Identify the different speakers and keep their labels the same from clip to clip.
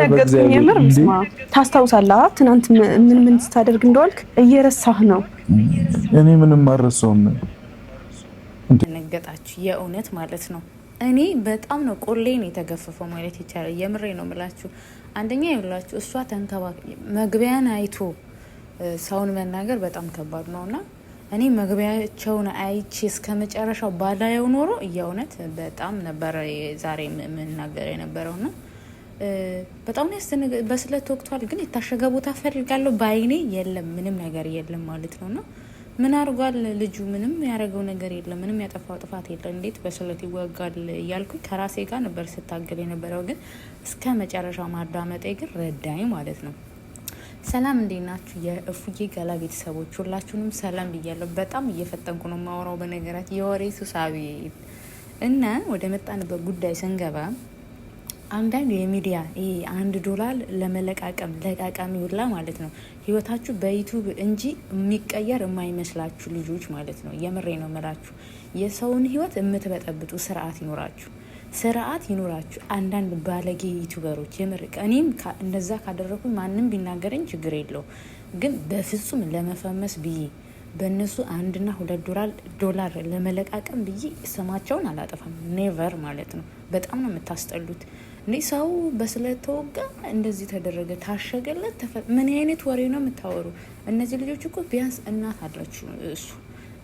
Speaker 1: ነገርኩኝ የምር ስማ ታስታውሳለህ ትናንት ምን ስታደርግ እንደዋልክ እየረሳህ ነው
Speaker 2: እኔ ምንም አልረሳውም
Speaker 3: ነገጣችሁ የእውነት ማለት ነው እኔ በጣም ነው ቆሌን የተገፈፈው ማለት ይቻላል የምሬ ነው ምላችሁ አንደኛ ይብላችሁ እሷ መግቢያን አይቶ ሰውን መናገር በጣም ከባድ ነውና እኔ መግቢያቸውን አይቼ እስከመጨረሻው ባላየው ኖሮ የእውነት በጣም ነበር ዛሬ መናገር የነበረውና በጣም በስለት ወቅቷል ግን የታሸገ ቦታ ፈልጋለሁ ባይኔ የለም ምንም ነገር የለም ማለት ነውና ምን አርጓል ልጁ ምንም ያረገው ነገር የለም ምንም ያጠፋው ጥፋት የለም እንዴት በስለት ይወጋል እያልኩኝ ከራሴ ጋር ነበር ስታገል የነበረው ግን እስከ መጨረሻው ማዳመጤ ግን ረዳኝ ማለት ነው ሰላም እንዴት ናችሁ የእፉዬ ገላ ቤተሰቦች ሁላችሁንም ሰላም ብያለሁ በጣም እየፈጠንኩ ነው ማወራው በነገራት የወሬ ሱሳቢ እና ወደ መጣንበት ጉዳይ ስንገባ አንዳንድ የሚዲያ $1 ለቃቃሚ ሁላ ማለት ነው ህይወታችሁ በዩቲዩብ እንጂ የሚቀየር የማይመስላችሁ ልጆች ማለት ነው የምሬ ነው መላችሁ የሰውን ህይወት የምትበጠብጡ ስርዓት ይኖራችሁ አንዳንድ ባለጌ ዩቲዩበሮች የምርቅ እኔም እንደዛ ካደረኩኝ ማንም ቢናገረኝ ችግር የለው ግን በፍጹም ለመፈመስ ብዬ በእነሱ $1-2 ለመለቃቀም ብዬ ስማቸውን አላጠፋም ኔቨር ማለት ነው በጣም ነው የምታስጠሉት እንዴ ሰው በስለተወጋ እንደዚህ ተደረገ ታሸገለት ምን አይነት ወሬ ነው የምታወሩ እነዚህ ልጆች እኮ ቢያንስ እናት አላችሁ እሱ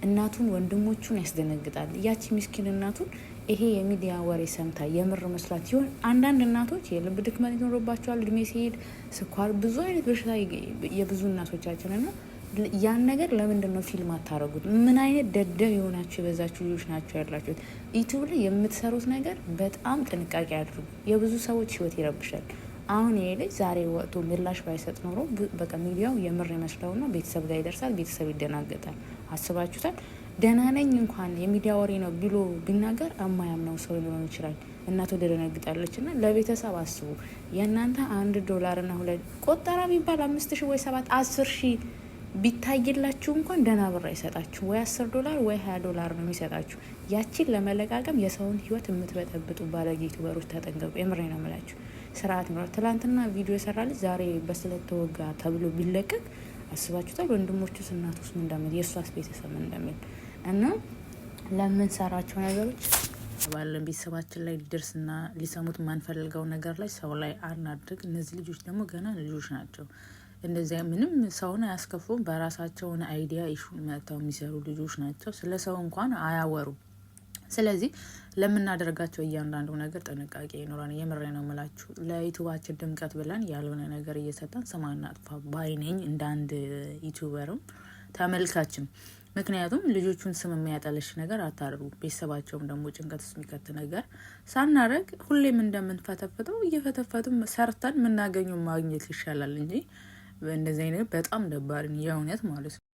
Speaker 3: እናቱን ወንድሞቹን ያስደነግጣል ያቺ ምስኪን እናቱን ይሄ የሚዲያ ወሬ ሰምታ የምር መስራት ይሆን አንዳንድ እናቶች የልብ ድክመት ይኖርባቸዋል እድሜ ሲሄድ ስኳር ብዙ አይነት በሽታ የብዙ እናቶቻችን እና ያን ነገር ለምንድን ነው ፊልም አታረጉት ምን አይነት ደደብ የሆናችሁ የበዛችሁ ልጆች ናቸው ያላችሁት ዩቲዩብ ላይ የምትሰሩት ነገር በጣም ጥንቃቄ አድርጉ የብዙ ሰዎች ህይወት ይረብሻል አሁን ይሄ ልጅ ዛሬ ወጥቶ ምላሽ ባይሰጥ ኖሮ በቃ ሚዲያው የምር ይመስለውና ቤተሰብ ጋር ይደርሳል ቤተሰብ ይደናገጣል አስባችሁታል ደህና ነኝ እንኳን የሚዲያ ወሬ ነው ብሎ ቢናገር አማያምነው ሰው ሊሆን ይችላል እናቱ ደረነግጣለችና ለቤተሰብ አስቡ የእናንተ $1 እና 2 ቆጠራ ቢባል 5000 ወይ 7 10000 ቢታይላችሁ እንኳን ደህና ብር አይሰጣችሁ ወይ $10 ወይ $20 ነው የሚሰጣችሁ ያቺን ለመለቃቀም የሰውን ህይወት የምትበጠብጡ ባለጌ ዩቲዩበሮች ተጠንቀቁ የምሬ ነው የምላችሁ ስርዓት ነው ትላንትና ቪዲዮ የሰራልኝ ዛሬ በስለት ተወጋ ተብሎ ቢለቀቅ አስባችሁታል ወንድሞቹስ እናቱስ ምን እንደሚል የሷስ ቤተሰብ ምን እንደሚል እና ለምን ሰራቸው ነገሮች ባለን ቤተሰባችን ላይ ሊደርስና ሊሰሙት ማንፈልገው ነገር ላይ ሰው ላይ አናድርግ እነዚህ ልጆች ደግሞ ገና ልጆች ናቸው እንደዚህ ምንም ሰውን አያስከፉም በራሳቸውን አይዲያ ኢሹን መተው የሚሰሩ ልጆች ናቸው ስለ ሰው እንኳን አያወሩ ስለዚህ ለምናደርጋቸው እያንዳንዱ ነገር ጥንቃቄ ይኖራል የምሬ ነው የምላችሁ ለዩቲዩባችን ድምቀት ብለን ያልሆነ ነገር እየሰጠን ስማና አጥፋ ባይነኝ እንደ አንድ ዩቲዩበርም ተመልካችም ምክንያቱም ልጆቹን ስም የሚያጠለሽ ነገር አታርጉ ቤተሰባቸውም ደግሞ ጭንቀት ውስጥ የሚከት ነገር ሳናረግ ሁሌም እንደምንፈተፍተው እየፈተፈቱም ሰርተን የምናገኘው ማግኘት ይሻላል እንጂ እንደዚህ አይነት በጣም ደባሪ የእውነት ማለት ነው